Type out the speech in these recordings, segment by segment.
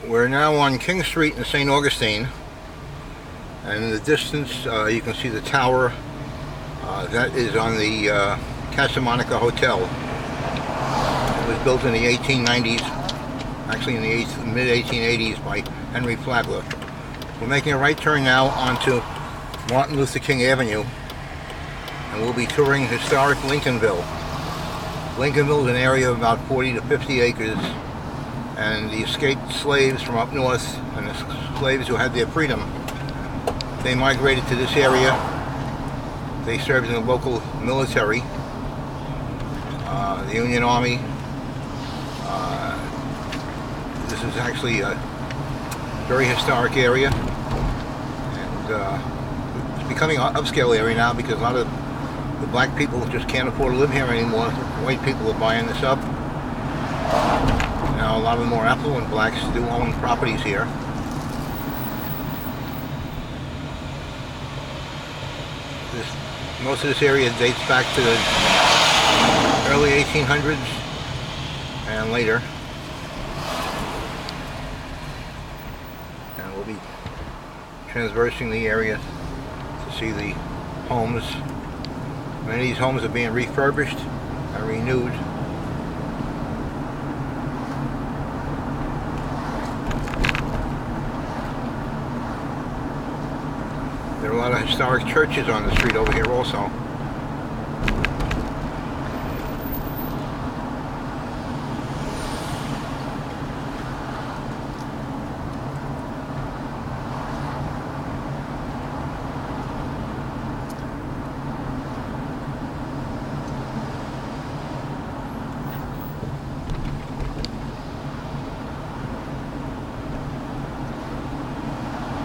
We're now on King Street in St. Augustine, and in the distance you can see the tower that is on the Casa Monica Hotel. It was built in the 1890s, actually in the mid-1880s by Henry Flagler. We're making a right turn now onto Martin Luther King Avenue, and we'll be touring historic Lincolnville. Lincolnville is an area of about 40 to 50 acres, and the escaped slaves from up north and the slaves who had their freedom, they migrated to this area. They served in the local military, the Union Army. This is actually a very historic area, and it's becoming an upscale area now because a lot of the black people just can't afford to live here anymore. White people are buying this up. Now a lot of the more affluent blacks do own properties here. Most of this area dates back to the early 1800s and later. And we'll be transversing the area to see the homes. Many of these homes are being refurbished and renewed. There are a lot of historic churches on the street over here also.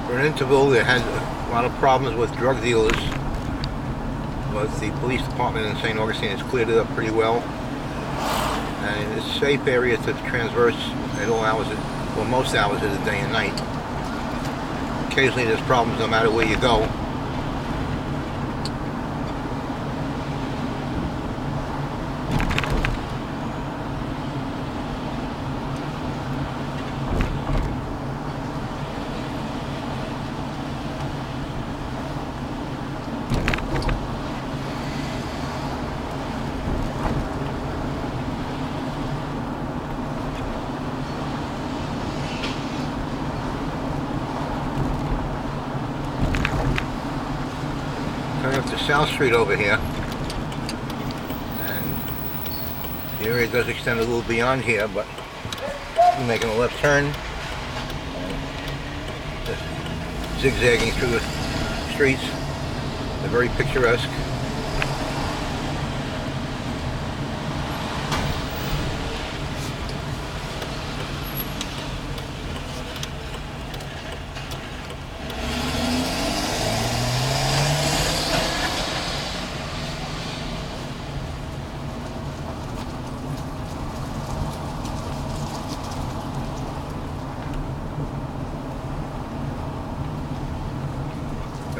For Linconville, they had a lot of problems with drug dealers, but the police department in St. Augustine has cleared it up pretty well, and it's a safe area to transverse at all hours, well, most hours of the day and night. Occasionally there's problems no matter where you go. Turning up to South Street over here, and the area does extend a little beyond here, but we're making a left turn, just zigzagging through the streets. They're very picturesque.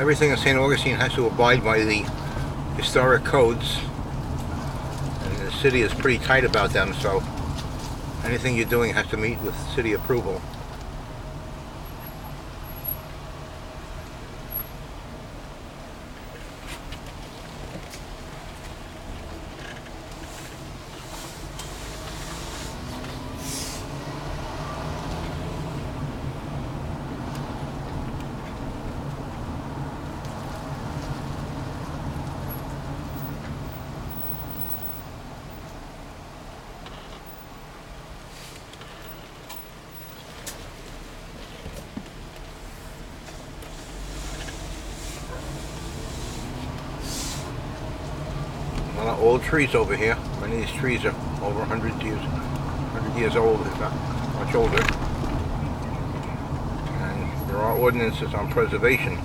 Everything in St. Augustine has to abide by the historic codes, and the city is pretty tight about them, so anything you're doing has to meet with city approval. A lot of old trees over here. Many of these trees are over 100 years old, if not much older. And there are ordinances on preservation.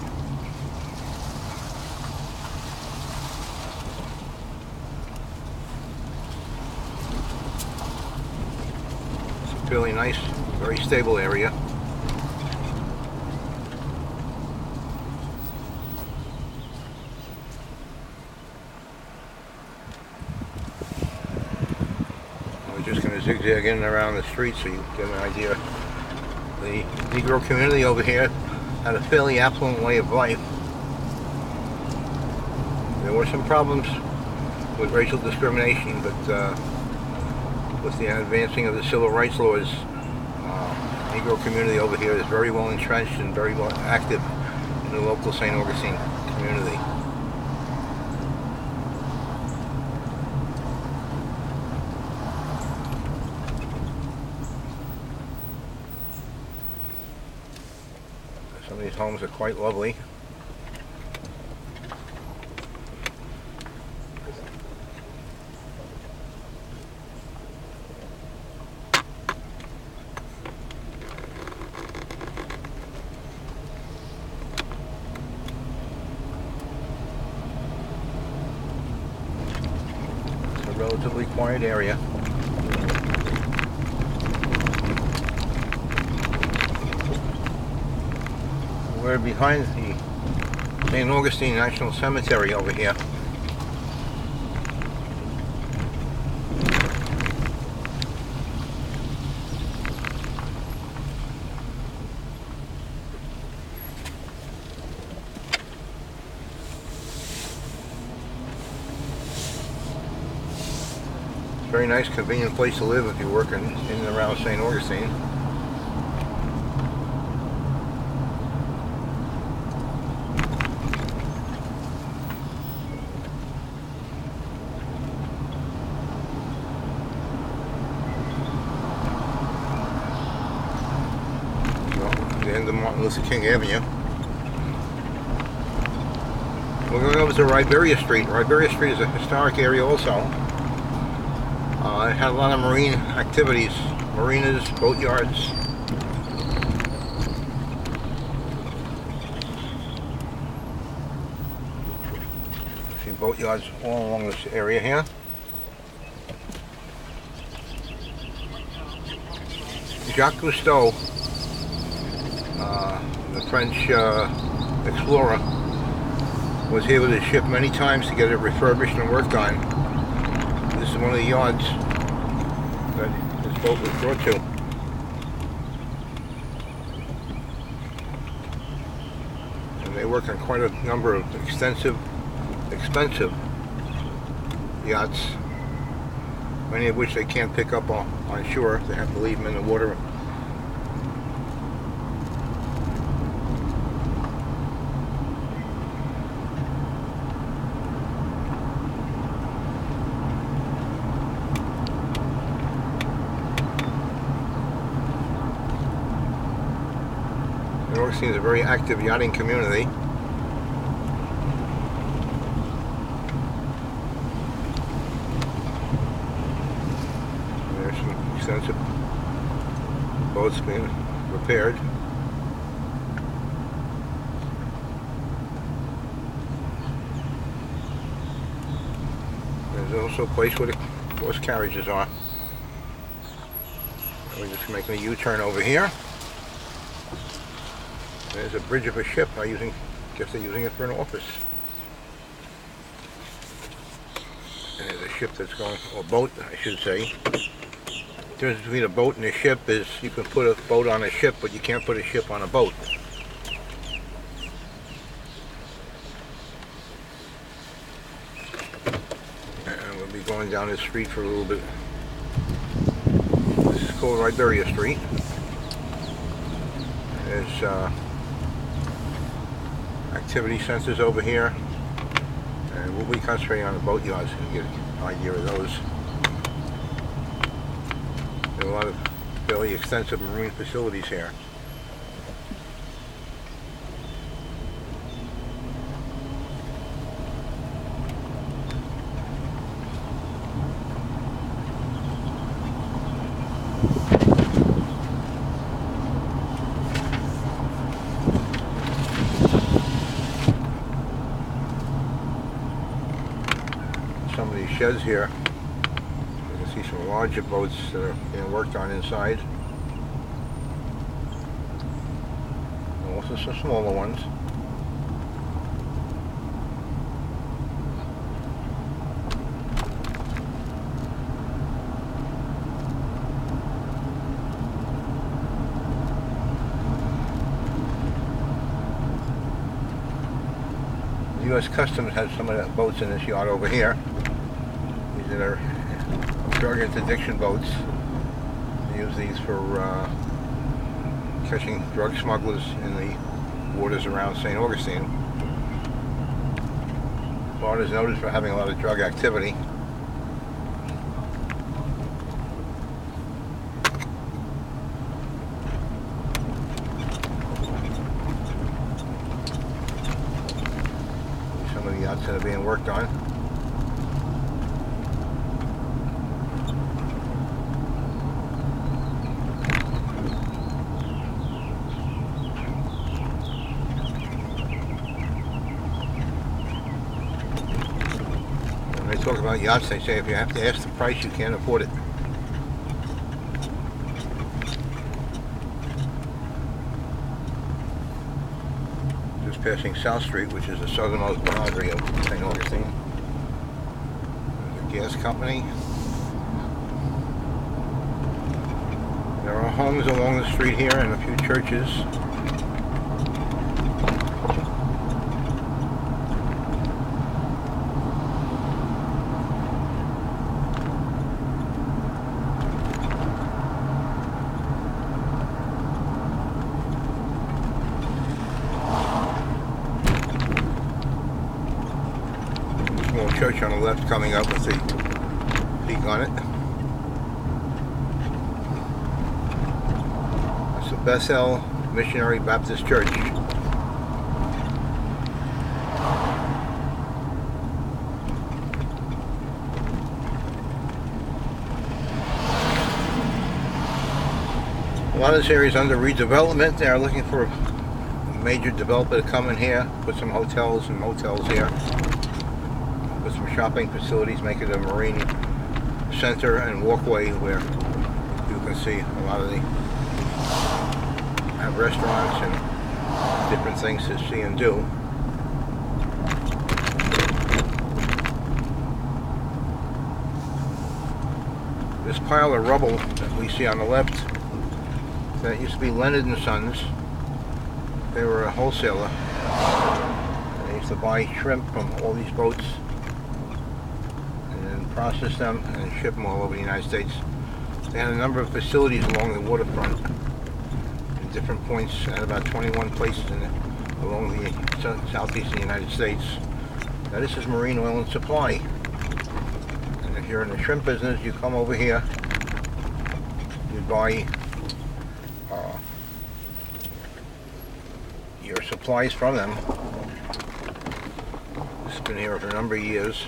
It's a fairly nice, very stable area. We're just going to zigzag in and around the street so you get an idea of The Negro community over here had a fairly affluent way of life. There were some problems with racial discrimination, but with the advancing of the civil rights laws, the Negro community over here is very well entrenched and very well active in the local St. Augustine community. Some of these homes are quite lovely. It's a relatively quiet area. We're behind the St. Augustine National Cemetery over here. Very nice, convenient place to live if you're working in and around St. Augustine. The end of Martin Luther King Avenue. We're going over to Riberia Street. Riberia Street is a historic area also. It had a lot of marine activities, marinas, boatyards. See boatyards all along this area here. Jacques Cousteau, the French explorer, was here with his ship many times to get it refurbished and worked on. This is one of the yards that this boat was brought to. And they work on quite a number of expensive yachts, many of which they can't pick up on shore. They have to leave them in the water. Augustine is a very active yachting community. There's some extensive boats being repaired. There's also a place where the horse carriages are. We're just making a U-turn over here. There's a bridge of a ship. I guess they're using it for an office. And there's a ship that's going, or boat, I should say. The difference between a boat and a ship is you can put a boat on a ship, but you can't put a ship on a boat. And we'll be going down this street for a little bit. This is called Riberia Street. There's activity centers over here, and we'll be concentrating on the boat yards to get an idea of those. There are a lot of fairly extensive marine facilities here. Some of these sheds here, you can see some larger boats that are being worked on inside. And also some smaller ones. U.S. Customs has some of the boats in this yard over here. These are their drug interdiction boats. They use these for catching drug smugglers in the waters around St. Augustine. Florida is noted for having a lot of drug activity. Some of the yachts that are being worked on. When they talk about yachts, they say if you have to ask the price, you can't afford it. Just passing South Street, which is the southernmost boundary of St. Augustine. There's a gas company. There are homes along the street here and a few churches. Small church on the left coming up with the peak on it. It's the Bethel Missionary Baptist Church. A lot of this area is under redevelopment. They are looking for a major developer to come in here, put some hotels and motels here, put some shopping facilities, make it a marine center and walkway where you can see a lot of the have restaurants and different things to see and do. This pile of rubble that we see on the left, that used to be Leonard and Sons. They were a wholesaler. They used to buy shrimp from all these boats and then process them and ship them all over the United States. They had a number of facilities along the waterfront in different points at about 21 places along the southeastern United States. Now this is Marine Oil and Supply. And if you're in the shrimp business, you come over here, you buy your supplies from them. It's been here for a number of years.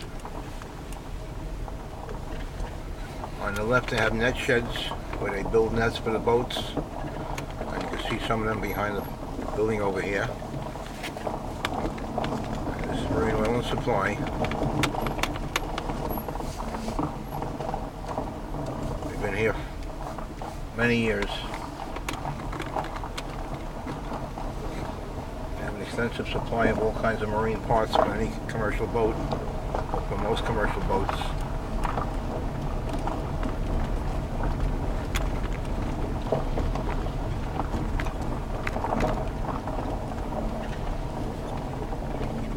On the left they have net sheds where they build nets for the boats. And you can see some of them behind the building over here. And this is Marine Oil and Supply. They've been here many years. Extensive supply of all kinds of marine parts for any commercial boat, for most commercial boats.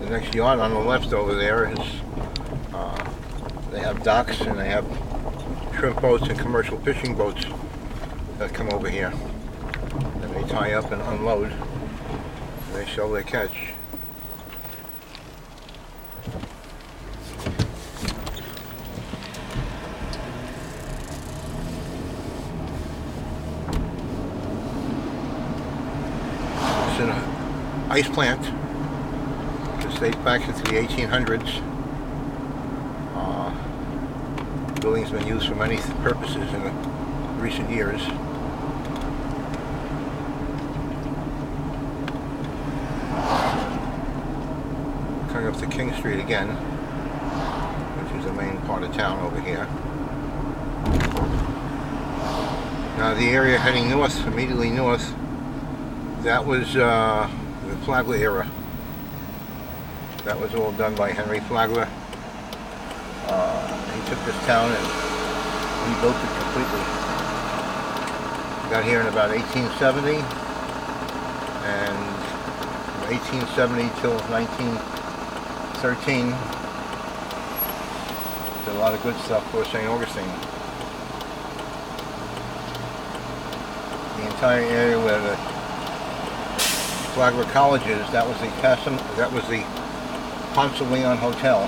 The next yard on the left over there is, they have docks and they have shrimp boats and commercial fishing boats that come over here. And they tie up and unload. They sell their catch. It's an ice plant. It dates back into the 1800s. The building's been used for many purposes in the recent years. Up to King Street again, which is the main part of town over here. Now the area heading north, immediately north, that was the Flagler era. That was all done by Henry Flagler. He took this town and rebuilt it completely. He got here in about 1870, and from 1870 till 19 13. There's a lot of good stuff for St. Augustine. The entire area where the Flagler College is, that was the Ponce de Leon Hotel.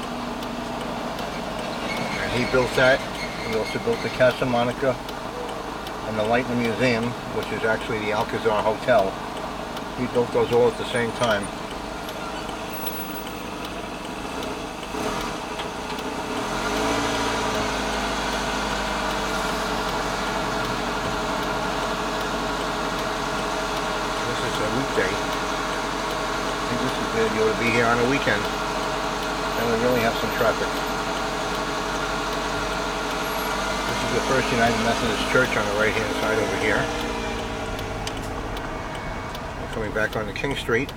And he built that. He also built the Casa Monica and the Lightning Museum, which is actually the Alcazar Hotel. He built those all at the same time. This is a weekday. I think this is good. You ought to be here on a weekend. Then we really have some traffic. This is the First United Methodist Church on the right hand side over here. Coming back onto King Street.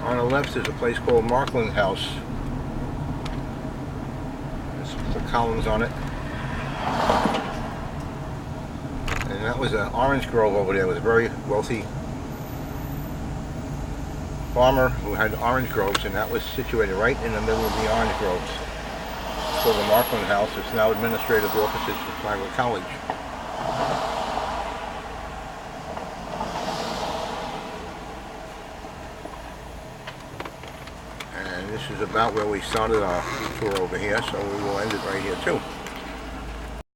On the left is a place called Markland House. There's the columns on it. And that was an orange grove over there. It was a very wealthy farmer who had orange groves, and that was situated right in the middle of the orange groves. It's called the Markland House. It's now administrative offices for Flagler College. And this is about where we started our tour over here, so we will end it right here too.